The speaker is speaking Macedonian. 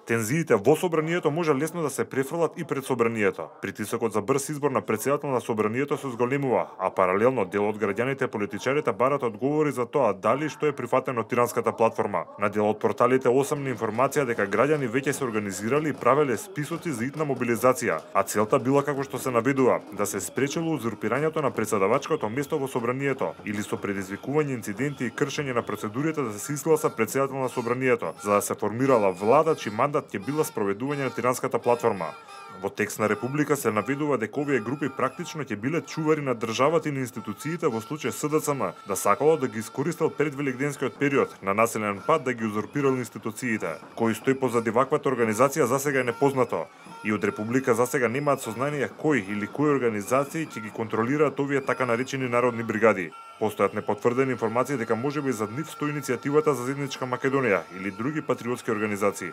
Тензиите во собранието може лесно да се префрлат и пред собранието. Притисокот за брз избор на претседател на собранието се зголемува, а паралелно дел од граѓаните и политичарите барат одговори за тоа дали што е прифатено од тиранската платформа. На дел од порталите осамна информација дека граѓани веќе се организирали и правеле списоци за итна мобилизација, а целта била како што се наведува да се спречело узурпирањето на претседавачкото место во собранието или со предизвикување инциденти и кршење на процедурите да се изгласа претседател на собранието, за да се формирала влада чиј мандат ќе била спроведување на тиранската платформа. Во текст на Република се наведува дека овие групи практично ќе биле чувари на државата и на институциите во случај СДСМ да сакало да ги искористел предвелигденскиот период на населен пат да ги узурпирал институциите. Кој стои позади ваквата организација засега е непознато и од Република засега немаат сознание кој или кои организации ќе ги контролираат овие така наречени народни бригади. Постојат непотврдени информации дека можеби зад нив стои иницијативата за заедничка Македонија или други патриотски организации.